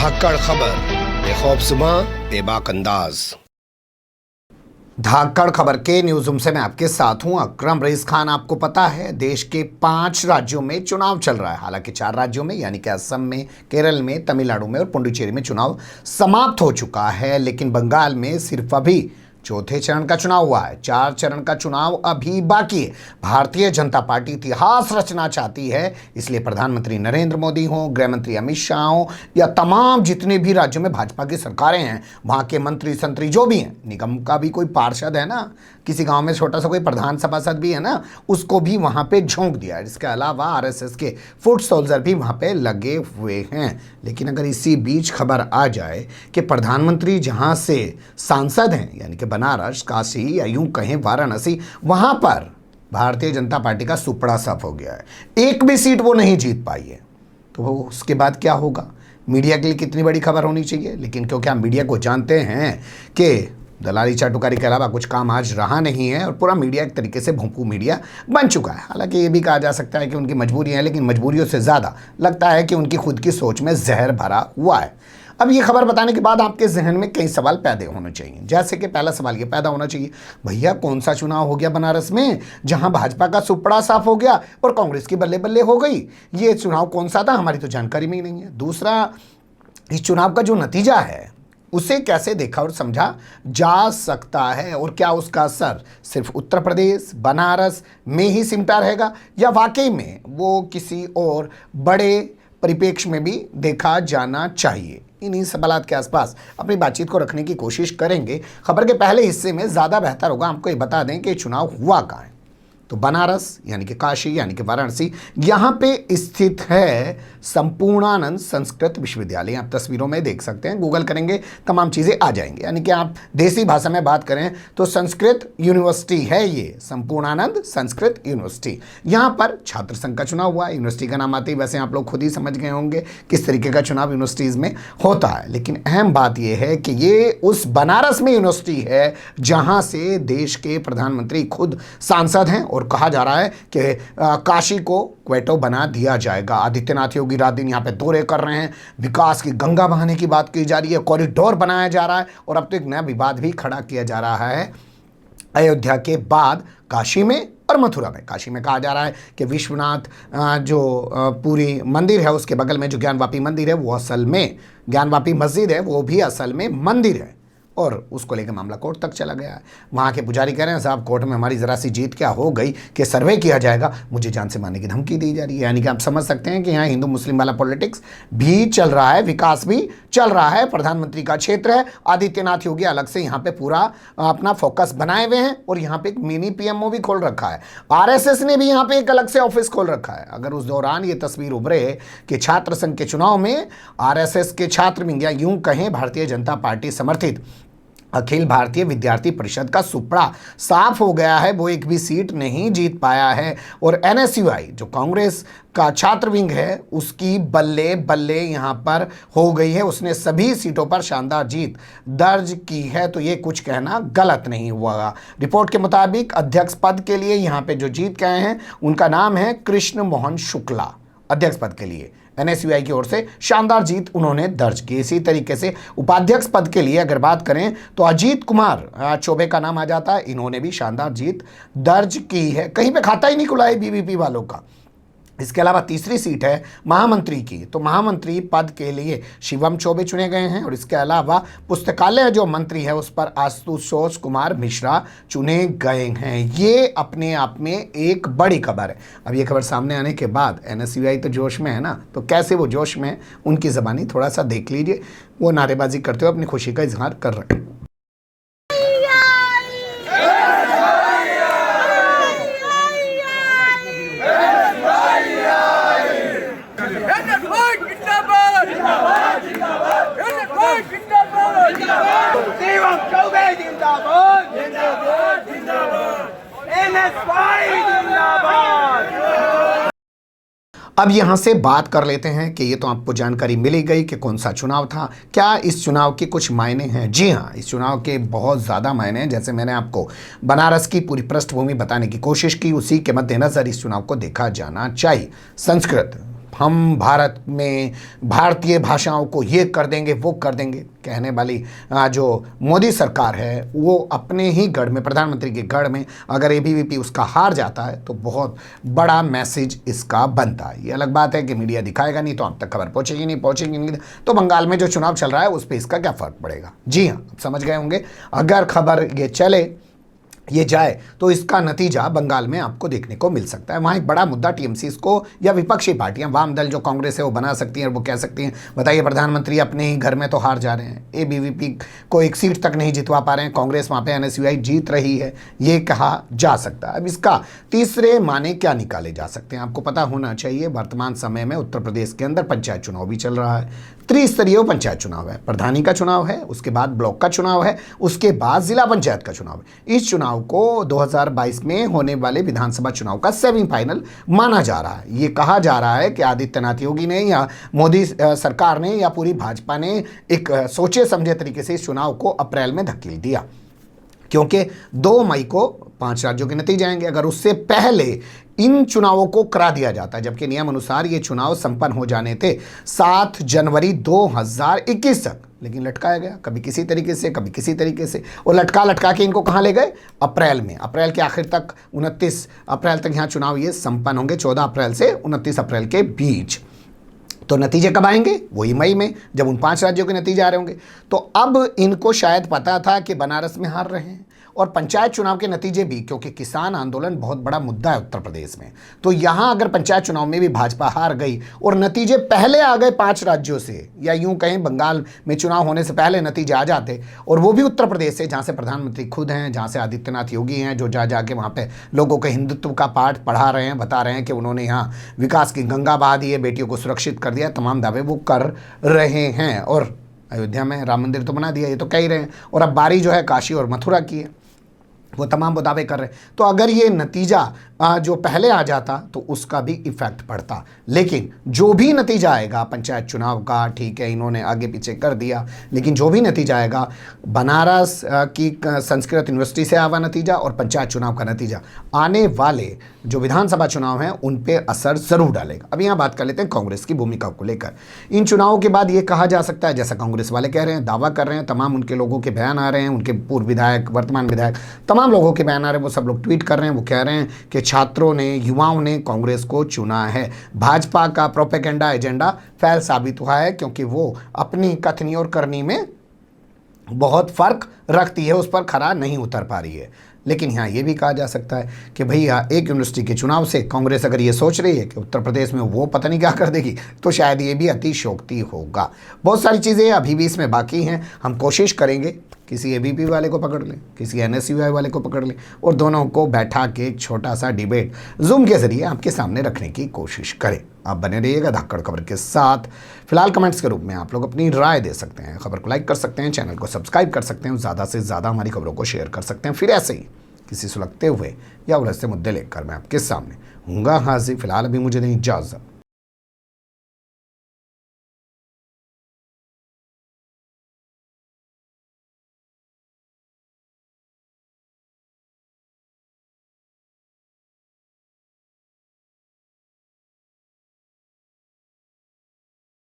धाकड़ खबर, बेखौफ सुबह, बेबाक अंदाज। धाकड़ खबर के न्यूज रूम से मैं आपके साथ हूं अकरम रईस खान। आपको पता है देश के 5 राज्यों में चुनाव चल रहा है। हालांकि 4 राज्यों में यानी कि असम में, केरल में, तमिलनाडु में और पुडुचेरी में चुनाव समाप्त हो चुका है, लेकिन बंगाल में सिर्फ अभी चौथे चरण का चुनाव हुआ है। 4 चरण का चुनाव अभी बाकी है। भारतीय जनता पार्टी इतिहास रचना चाहती है, इसलिए प्रधानमंत्री नरेंद्र मोदी हो, गृह मंत्री अमित शाह हो या तमाम जितने भी राज्यों में भाजपा की सरकारें हैं, वहां के मंत्री संतरी जो भी हैं, निगम का भी कोई पार्षद है ना, किसी गांव में छोटा सा कोई प्रधान सभासद भी है ना, उसको भी वहां पे झोंक दिया। इसके अलावा आरएसएस के फुट सोल्जर भी वहां पे लगे हुए हैं। लेकिन अगर इसी बीच खबर आ जाए कि प्रधानमंत्री जहां से सांसद हैं यानी कि बनारस, काशी या यूं कहें वाराणसी, वहां पर भारतीय जनता पार्टी का सुपड़ा साफ हो गया है, एक भी सीट वो नहीं जीत पाई है, तो उसके बाद क्या होगा? मीडिया के लिए कितनी बड़ी खबर होनी चाहिए। लेकिन क्योंकि हम मीडिया को जानते हैं कि दलाली चाटुकारी के अलावा कुछ काम आज रहा नहीं है और पूरा मीडिया एक तरीके से भोंपू मीडिया बन चुका है। हालांकि ये भी कहा जा सकता है कि उनकी मजबूरियां हैं, लेकिन मजबूरियों से ज़्यादा लगता है कि उनकी खुद की सोच में जहर भरा हुआ है। अब ये खबर बताने के बाद आपके जहन में कई सवाल पैदा होने चाहिए। जैसे कि पहला सवाल ये पैदा होना चाहिए, भैया कौन सा चुनाव हो गया बनारस में जहां भाजपा का सुपड़ा साफ हो गया और कांग्रेस की बल्ले बल्ले हो गई? ये चुनाव कौन सा था, हमारी तो जानकारी में ही नहीं है। दूसरा, इस चुनाव का जो नतीजा है उसे कैसे देखा और समझा जा सकता है और क्या उसका असर सिर्फ उत्तर प्रदेश, बनारस में ही सिमटा रहेगा या वाकई में वो किसी और बड़े परिप्रेक्ष्य में भी देखा जाना चाहिए? इन्हीं सवालात के आसपास अपनी बातचीत को रखने की कोशिश करेंगे। खबर के पहले हिस्से में ज़्यादा बेहतर होगा हमको ये बता दें कि चुनाव हुआ कहाँ है। तो बनारस यानी कि काशी यानी कि वाराणसी, यहाँ पे स्थित है संपूर्णानंद संस्कृत विश्वविद्यालय। आप तस्वीरों में देख सकते हैं, गूगल करेंगे तमाम चीज़ें आ जाएंगी। यानी कि आप देसी भाषा में बात करें तो संस्कृत यूनिवर्सिटी है ये, संपूर्णानंद संस्कृत यूनिवर्सिटी। यहाँ पर छात्र संघ का चुनाव हुआ। यूनिवर्सिटी का नाम आते ही वैसे आप लोग खुद ही समझ गए होंगे किस तरीके का चुनाव यूनिवर्सिटीज़ में होता है। लेकिन अहम बात यह है कि ये उस बनारस में यूनिवर्सिटी है जहाँ से देश के प्रधानमंत्री खुद सांसद हैं और कहा जा रहा है कि काशी को क्वेटो बना दिया जाएगा। आदित्यनाथ योगी रात दिन यहाँ पे दौरे कर रहे हैं, विकास की गंगा बहाने की बात की जा रही है, कॉरिडोर बनाया जा रहा है और अब तो एक नया विवाद भी खड़ा किया जा रहा है अयोध्या के बाद काशी में और मथुरा में। काशी में कहा जा रहा है कि विश्वनाथ जो पूरी मंदिर है उसके बगल में जो ज्ञानवापी मंदिर है वो असल में ज्ञानवापी मस्जिद है, वो भी असल में मंदिर है और उसको लेकर मामला कोर्ट तक चला गया है। वहाँ के पुजारी कह रहे हैं साहब कोर्ट में हमारी ज़रा सी जीत क्या हो गई कि सर्वे किया जाएगा, मुझे जान से मारने की धमकी दी जा रही है। यानी कि आप समझ सकते हैं कि यहाँ हिंदू मुस्लिम वाला पॉलिटिक्स भी चल रहा है, विकास भी चल रहा है, प्रधानमंत्री का क्षेत्र है। आदित्यनाथ योगी अलग से यहाँ पे पूरा अपना फोकस बनाए हुए हैं और यहाँ पे एक मिनी पीएमओ भी खोल रखा है। आरएसएस ने भी यहाँ पे एक अलग से ऑफिस खोल रखा है। अगर उस दौरान ये तस्वीर उभरे कि छात्र संघ के चुनाव में आरएसएस के छात्र विंग या यूं कहें भारतीय जनता पार्टी समर्थित अखिल भारतीय विद्यार्थी परिषद का सुपड़ा साफ हो गया है, वो एक भी सीट नहीं जीत पाया है और एनएसयूआई जो कांग्रेस का छात्र विंग है उसकी बल्ले बल्ले यहाँ पर हो गई है, उसने सभी सीटों पर शानदार जीत दर्ज की है, तो ये कुछ कहना गलत नहीं हुआ। रिपोर्ट के मुताबिक अध्यक्ष पद के लिए यहाँ पे जो जीत गए हैं उनका नाम है कृष्ण मोहन शुक्ला। अध्यक्ष पद के लिए एनएसयूआई की ओर से शानदार जीत उन्होंने दर्ज की। इसी तरीके से उपाध्यक्ष पद के लिए अगर बात करें तो अजीत कुमार चौबे का नाम आ जाता है, इन्होंने भी शानदार जीत दर्ज की है। कहीं पे खाता ही नहीं खुला है बीबीपी वालों का। इसके अलावा तीसरी सीट है महामंत्री की, तो महामंत्री पद के लिए शिवम चौबे चुने गए हैं और इसके अलावा पुस्तकालय जो मंत्री है उस पर आशुतोष कुमार मिश्रा चुने गए हैं। ये अपने आप में एक बड़ी खबर है। अब ये खबर सामने आने के बाद एनएसयूआई तो जोश में है ना, तो कैसे वो जोश में उनकी ज़बानी थोड़ा सा देख लीजिए, वो नारेबाजी करते हुए अपनी खुशी का इजहार कर रहे हैं। अब यहाँ से बात कर लेते हैं कि ये तो आपको जानकारी मिली गई कि कौन सा चुनाव था, क्या इस चुनाव के कुछ मायने हैं? जी हाँ, इस चुनाव के बहुत ज़्यादा मायने हैं। जैसे मैंने आपको बनारस की पूरी पृष्ठभूमि बताने की कोशिश की, उसी के मद्देनज़र इस चुनाव को देखा जाना चाहिए। संस्कृत हम भारत में भारतीय भाषाओं को ये कर देंगे वो कर देंगे कहने वाली जो मोदी सरकार है वो अपने ही गढ़ में, प्रधानमंत्री के गढ़ में अगर एबीवीपी उसका हार जाता है तो बहुत बड़ा मैसेज इसका बनता है। ये अलग बात है कि मीडिया दिखाएगा नहीं तो आप तक खबर पहुंचेगी नहीं तो बंगाल में जो चुनाव चल रहा है उस पर इसका क्या फर्क पड़ेगा। जी हाँ, आप समझ गए होंगे। अगर खबर ये चले, ये जाए तो इसका नतीजा बंगाल में आपको देखने को मिल सकता है। वहाँ एक बड़ा मुद्दा टीएमसी इसको या विपक्षी पार्टियां, वाम दल जो कांग्रेस है वो बना सकती हैं और वो कह सकती हैं बताइए प्रधानमंत्री अपने ही घर में तो हार जा रहे हैं, एबीवीपी को एक सीट तक नहीं जितवा पा रहे हैं, कांग्रेस वहाँ पे एनएसयूआई जीत रही है, ये कहा जा सकता है। अब इसका तीसरे माने क्या निकाले जा सकते हैं आपको पता होना चाहिए। वर्तमान समय में उत्तर प्रदेश के अंदर पंचायत चुनाव भी चल रहा है, त्रिस्तरीय पंचायत चुनाव है, प्रधानी का चुनाव है, उसके बाद ब्लॉक का चुनाव है, उसके बाद जिला पंचायत का चुनाव है। इस चुनाव को 2022 में होने वाले विधानसभा चुनाव का सेमीफाइनल माना जा रहा है। ये कहा जा रहा है कि आदित्यनाथ योगी ने या मोदी सरकार ने या पूरी भाजपा ने एक सोचे समझे तरीके से इस चुनाव को अप्रैल में धकेल दिया, क्योंकि 2 मई को 5 राज्यों के नतीजे आएंगे। अगर उससे पहले इन चुनावों को करा दिया जाता है, जबकि नियम अनुसार ये चुनाव संपन्न हो जाने थे 7 जनवरी 2021 तक, लेकिन लटकाया गया कभी किसी तरीके से कभी किसी तरीके से, और लटका के इनको कहाँ ले गए, अप्रैल में। अप्रैल के आखिर तक 29 अप्रैल तक यहाँ चुनाव ये संपन्न होंगे, 14 अप्रैल से 29 अप्रैल के बीच। तो नतीजे कब आएंगे, वही मई में, जब उन 5 राज्यों के नतीजे आ रहे होंगे। तो अब इनको शायद पता था कि बनारस में हार रहे हैं और पंचायत चुनाव के नतीजे भी, क्योंकि किसान आंदोलन बहुत बड़ा मुद्दा है उत्तर प्रदेश में, तो यहाँ अगर पंचायत चुनाव में भी भाजपा हार गई और नतीजे पहले आ गए 5 राज्यों से, या यूं कहें बंगाल में चुनाव होने से पहले नतीजे आ जाते, और वो भी उत्तर प्रदेश से जहाँ से प्रधानमंत्री खुद हैं, जहाँ से आदित्यनाथ योगी हैं, जो जा के वहाँ पे लोगों को हिंदुत्व का पाठ पढ़ा रहे हैं, बता रहे हैं कि उन्होंने यहाँ विकास की गंगा बहा दी है, बेटियों को सुरक्षित कर दिया, तमाम दावे वो कर रहे हैं, और अयोध्या में राम मंदिर तो बना दिया, ये तो कह ही रहे हैं, और अब बारी जो है काशी और मथुरा की है, वो तमाम दावे कर रहे हैं। तो अगर ये नतीजा जो पहले आ जाता तो उसका भी इफेक्ट पड़ता, लेकिन जो भी नतीजा आएगा पंचायत चुनाव का, ठीक है इन्होंने आगे पीछे कर दिया, लेकिन जो भी नतीजा आएगा, बनारस की संस्कृत यूनिवर्सिटी से आवा नतीजा और पंचायत चुनाव का नतीजा आने वाले जो विधानसभा चुनाव हैं उन पर असर जरूर डालेगा। अब यहाँ बात कर लेते हैं कांग्रेस की भूमिका को लेकर। इन चुनावों के बाद ये कहा जा सकता है, जैसा कांग्रेस वाले कह रहे हैं, दावा कर रहे हैं, तमाम उनके लोगों के बयान आ रहे हैं, उनके पूर्व विधायक, वर्तमान विधायक, तमाम लोगों के बयान आ रहे हैं, वो सब लोग ट्वीट कर रहे हैं, वो कह रहे हैं कि छात्रों ने, युवाओं ने कांग्रेस को चुना है। भाजपा का प्रोपेगेंडा एजेंडा फेल साबित हुआ है, क्योंकि वो अपनी कथनी और करनी में बहुत फर्क रखती है, उस पर खरा नहीं उतर पा रही है। लेकिन यहाँ ये भी कहा जा सकता है कि भैया एक यूनिवर्सिटी के चुनाव से कांग्रेस अगर ये सोच रही है कि उत्तर प्रदेश में वो पता नहीं क्या कर देगी, तो शायद ये भी अतिशयोक्ति होगा। बहुत सारी चीज़ें अभी भी इसमें बाकी हैं। हम कोशिश करेंगे किसी एबीपी वाले को पकड़ लें, किसी एनएसयूआई वाले को पकड़ लें, और दोनों को बैठा के एक छोटा सा डिबेट जूम के जरिए आपके सामने रखने की कोशिश करें। आप बने रहिएगा धाकड़ खबर के साथ। फिलहाल कमेंट्स के रूप में आप लोग अपनी राय दे सकते हैं, खबर को लाइक कर सकते हैं, चैनल को सब्सक्राइब कर सकते हैं, ज़्यादा से ज़्यादा हमारी खबरों को शेयर कर सकते हैं। फिर ऐसे ही किसी सुलगते हुए या उलझते मुद्दे लेकर मैं आपके सामने हूँगा हाजिर। फिलहाल अभी मुझे नहीं इजाज़त।